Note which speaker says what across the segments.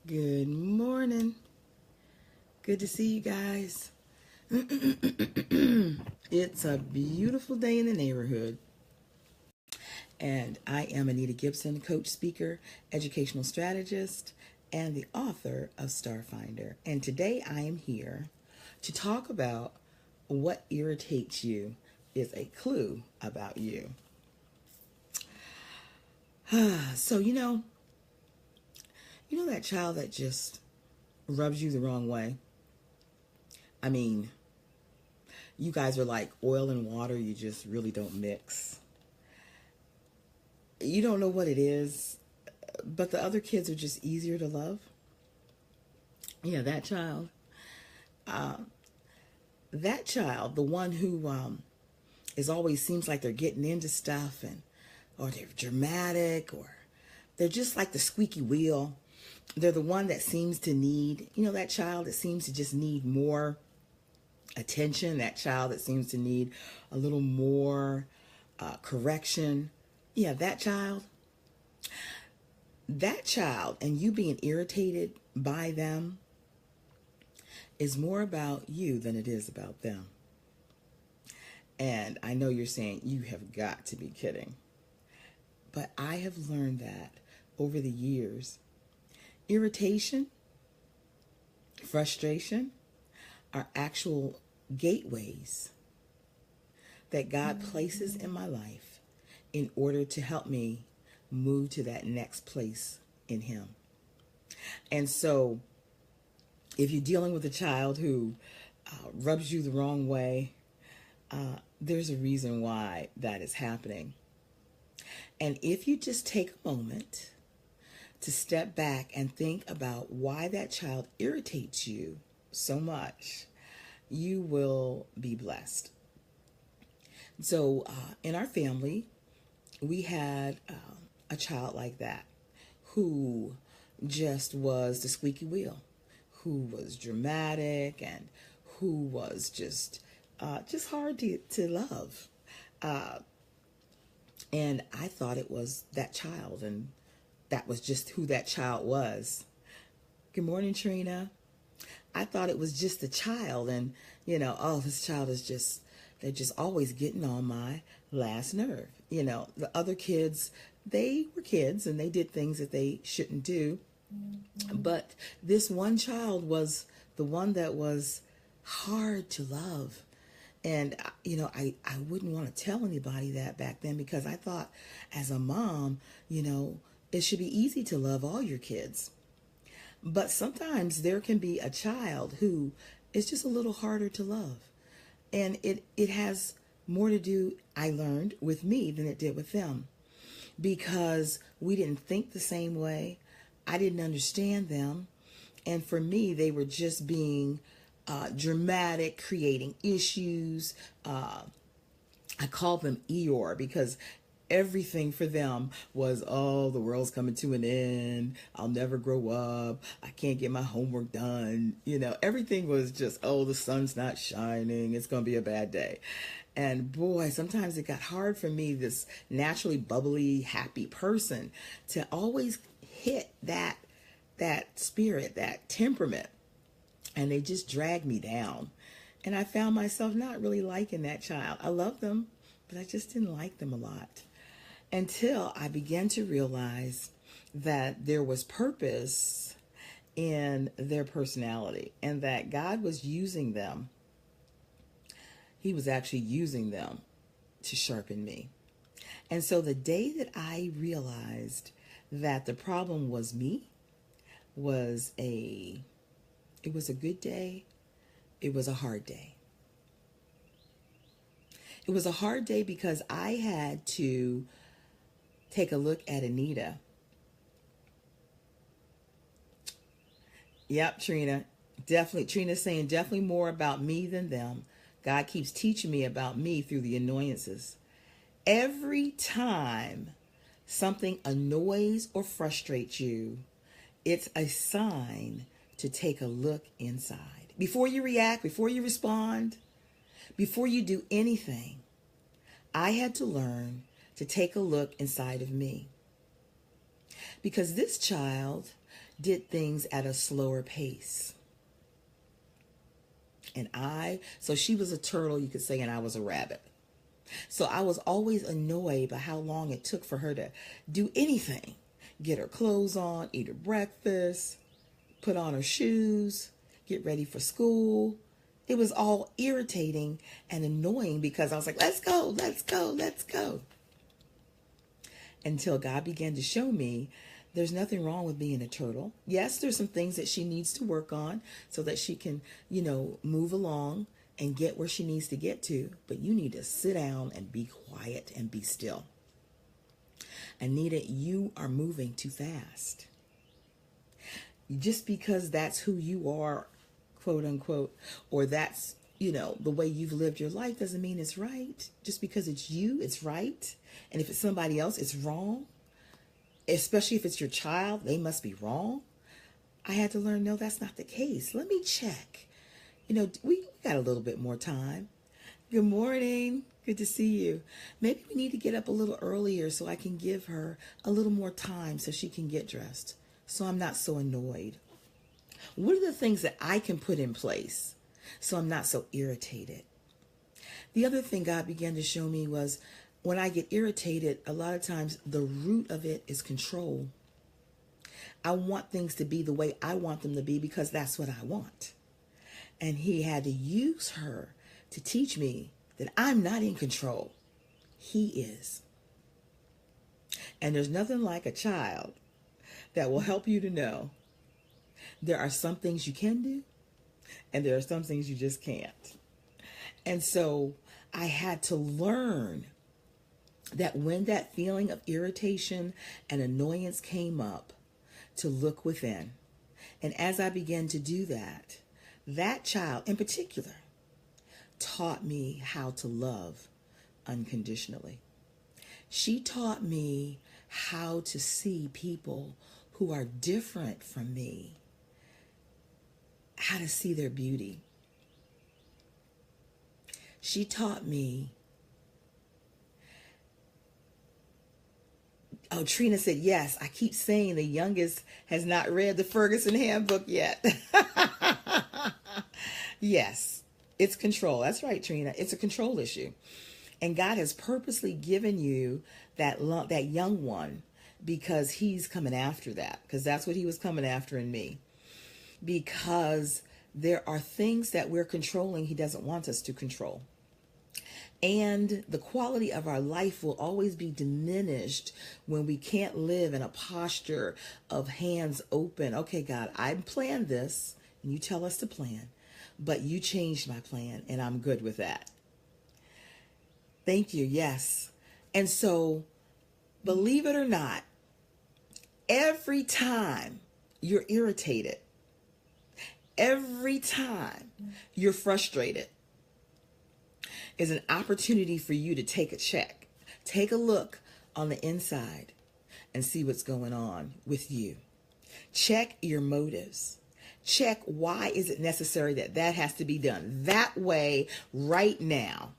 Speaker 1: Good morning. Good to see you guys. It's a beautiful day in the neighborhood. And I am Anita Gibson, coach, speaker, educational strategist, and the author of Starfinder. And today I am here to talk about what irritates you is a clue about you. So, you know that child that just rubs you the wrong way? I mean, you guys are like oil and water, you just really don't mix. You don't know what it is, but the other kids are just easier to love. Yeah, that child. Uh, that child, the one who is always seems like they're getting into stuff and or they're dramatic or they're just like the squeaky wheel. They're the one that seems to need, that child that seems to just need more attention, that child that seems to need a little more correction. Yeah, that child, and you being irritated by them is more about you than it is about them. And I know you're saying, you have got to be kidding. But I have learned that over the years, irritation, frustration are actual gateways that God places in my life in order to help me move to that next place in Him. And so if you're dealing with a child who rubs you the wrong way, there's a reason why that is happening. And if you just take a moment to step back and think about why that child irritates you so much, you will be blessed. So in our family, we had a child like that who just was the squeaky wheel, who was dramatic and who was just hard to love. And I thought it was that child, and that was just who that child was. Good morning, Trina. I thought it was just the child, and this child is they're just always getting on my last nerve. The other kids, they were kids and they did things that they shouldn't do. But this one child was the one that was hard to love. And, I wouldn't want to tell anybody that back then because I thought as a mom, it should be easy to love all your kids. But sometimes there can be a child who is just a little harder to love. And it has more to do, I learned, with me than it did with them. Because we didn't think the same way. I didn't understand them. And for me, they were just being dramatic, creating issues. I call them Eeyore because everything for them was, oh, the world's coming to an end. I'll never grow up. I can't get my homework done. Everything was just, oh, the sun's not shining. It's going to be a bad day. And boy, sometimes it got hard for me, this naturally bubbly, happy person, to always hit that spirit, that temperament. And they just dragged me down. And I found myself not really liking that child. I loved them, but I just didn't like them a lot. Until I began to realize that there was purpose in their personality and that God was using them. He was actually using them to sharpen me. And so the day that I realized that the problem was me it was a good day. It was a hard day. It was a hard day because I had to take a look at Anita. Yep, Trina. Definitely. Trina's saying definitely more about me than them. God keeps teaching me about me through the annoyances. Every time something annoys or frustrates you, it's a sign to take a look inside. Before you react, before you respond, before you do anything, I had to learn to take a look inside of me. Because this child did things at a slower pace. So she was a turtle, you could say, and I was a rabbit. So I was always annoyed by how long it took for her to do anything. Get her clothes on, eat her breakfast, put on her shoes, get ready for school. It was all irritating and annoying because I was like, let's go, let's go, let's go. Until God began to show me there's nothing wrong with being a turtle. Yes, there's some things that she needs to work on so that she can, move along and get where she needs to get to. But you need to sit down and be quiet and be still. Anita, you are moving too fast. Just because that's who you are, quote unquote, or that's, the way you've lived your life doesn't mean it's right. Just because it's you, it's right. And if it's somebody else, it's wrong. Especially if it's your child, they must be wrong. I had to learn, no, that's not the case. Let me check. We got a little bit more time. Good morning. Good to see you. Maybe we need to get up a little earlier so I can give her a little more time so she can get dressed, so I'm not so annoyed. What are the things that I can put in place so I'm not so irritated? The other thing God began to show me was when I get irritated, a lot of times the root of it is control. I want things to be the way I want them to be because that's what I want. And he had to use her to teach me that I'm not in control. He is. And there's nothing like a child that will help you to know there are some things you can do and there are some things you just can't. And so I had to learn that when that feeling of irritation and annoyance came up, to look within. And as I began to do that, that child in particular taught me how to love unconditionally. She taught me how to see people who are different from me, how to see their beauty. She taught me. Oh, Trina said, yes, I keep saying the youngest has not read the Ferguson handbook yet. Yes, it's control. That's right, Trina. It's a control issue. And God has purposely given you that young one because he's coming after that, because that's what he was coming after in me. Because there are things that we're controlling he doesn't want us to control. And the quality of our life will always be diminished when we can't live in a posture of hands open. Okay, God, I planned this, and you tell us to plan, but you changed my plan, and I'm good with that. Thank you, yes. And so, believe it or not, every time you're irritated, every time you're frustrated, is an opportunity for you to take a check. Take a look on the inside and see what's going on with you. Check your motives. Check why is it necessary that has to be done that way right now.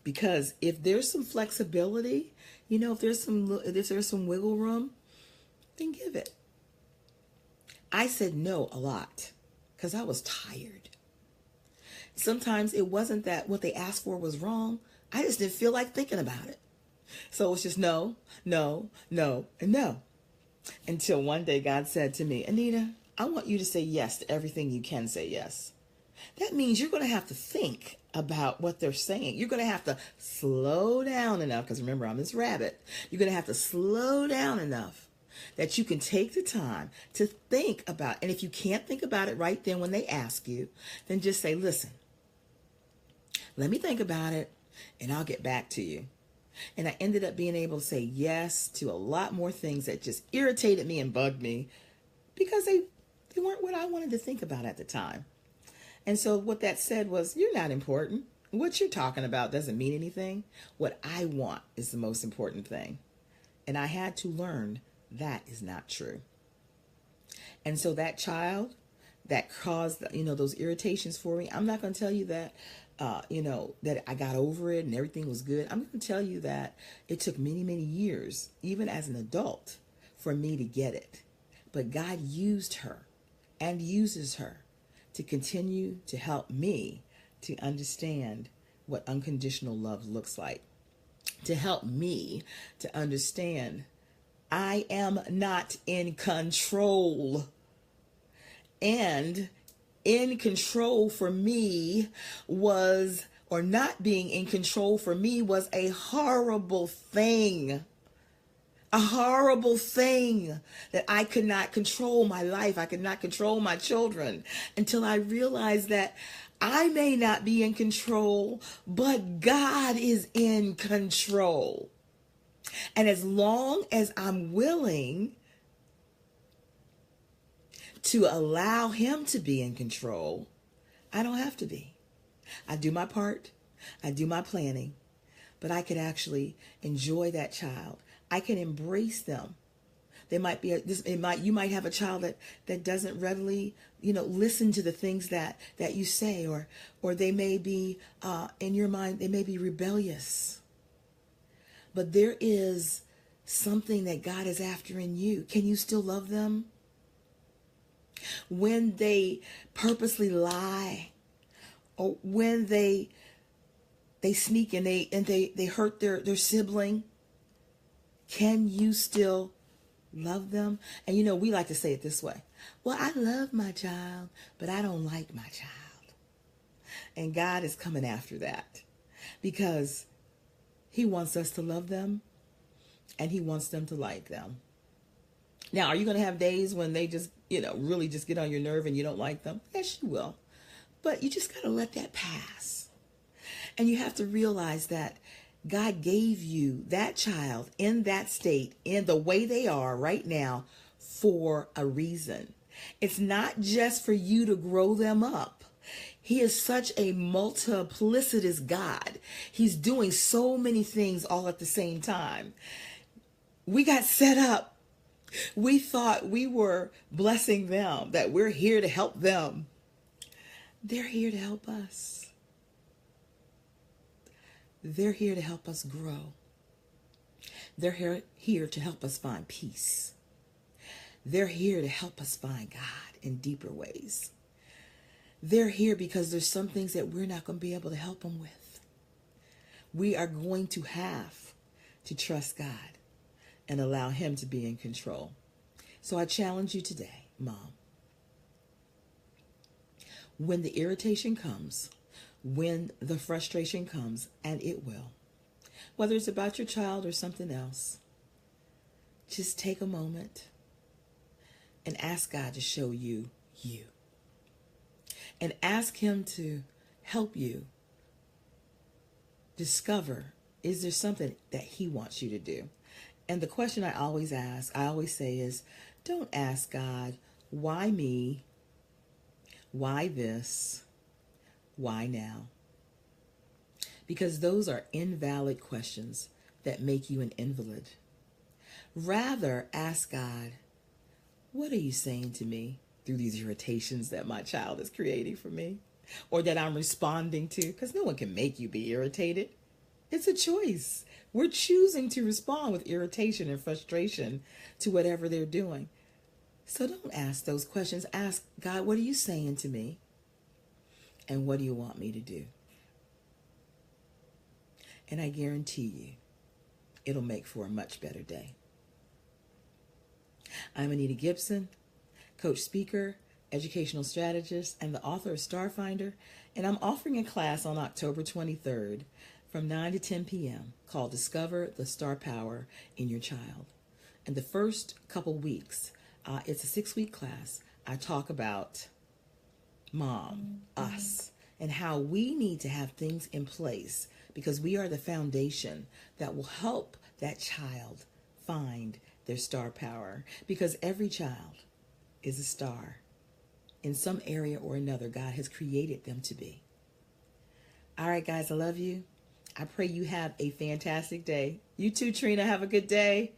Speaker 1: Because if there's some flexibility, if there's some wiggle room, then give it. I said no a lot because I was tired. Sometimes it wasn't that what they asked for was wrong. I just didn't feel like thinking about it. So it was just no, no, no, and no. Until one day God said to me, Anita, I want you to say yes to everything you can say yes. That means you're going to have to think about what they're saying. You're going to have to slow down enough, because remember, I'm this rabbit. You're going to have to slow down enough that you can take the time to think about. And if you can't think about it right then when they ask you, then just say, listen, let me think about it and I'll get back to you. And I ended up being able to say yes to a lot more things that just irritated me and bugged me because they weren't what I wanted to think about at the time. And so what that said was, you're not important. What you're talking about doesn't mean anything. What I want is the most important thing. And I had to learn that is not true. And so that child that caused, those irritations for me, I'm not going to tell you that, that I got over it and everything was good. I'm going to tell you that it took many, many years, even as an adult, for me to get it. But God used her and uses her to continue to help me to understand what unconditional love looks like, to help me to understand I am not in control. And in control for me was, or not being in control for me was a horrible thing. A horrible thing that I could not control my life. I could not control my children until I realized that I may not be in control, but God is in control. And as long as I'm willing to allow him to be in control, I don't have to be. I do my part. I do my planning. But I could actually enjoy that child. I can embrace them. They might be you might have a child that doesn't readily, listen to the things that you say, or they may be in your mind, they may be rebellious. But there is something that God is after in you. Can you still love them? When they purposely lie, or when they sneak and they hurt their sibling, can you still love them? And we like to say it this way. Well, I love my child, but I don't like my child. And God is coming after that because he wants us to love them and he wants them to like them. Now, are you going to have days when they just, really just get on your nerve and you don't like them? Yes, you will. But you just got to let that pass. And you have to realize that God gave you that child in that state, in the way they are right now, for a reason. It's not just for you to grow them up. He is such a multiplicitous God. He's doing so many things all at the same time. We got set up. We thought we were blessing them, that we're here to help them. They're here to help us. They're here to help us grow. They're here to help us find peace. They're here to help us find God in deeper ways. They're here because there's some things that we're not going to be able to help them with. We are going to have to trust God and allow him to be in control. So I challenge you today, Mom. When the irritation comes, when the frustration comes, and it will, whether it's about your child or something else, just take a moment and ask God to show you you. And ask him to help you discover, is there something that he wants you to do? And the question I always say is, don't ask God, why me? Why this? Why now? Because those are invalid questions that make you an invalid. Rather, ask God, what are you saying to me through these irritations that my child is creating for me, or that I'm responding to? Because no one can make you be irritated. It's a choice. We're choosing to respond with irritation and frustration to whatever they're doing. So don't ask those questions. Ask God, what are you saying to me? And what do you want me to do? And I guarantee you, it'll make for a much better day. I'm Anita Gibson, coach, speaker, educational strategist, and the author of Starfinder, and I'm offering a class on October 23rd from 9 to 10 p.m. called Discover the Star Power in Your Child. And the first couple weeks, it's a 6-week class. I talk about Mom, us, and how we need to have things in place because we are the foundation that will help that child find their star power. Because every child is a star in some area or another God has created them to be. All right, guys, I love you. I pray you have a fantastic day. You too, Trina, have a good day.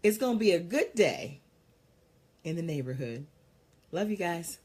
Speaker 1: It's going to be a good day in the neighborhood. Love you guys.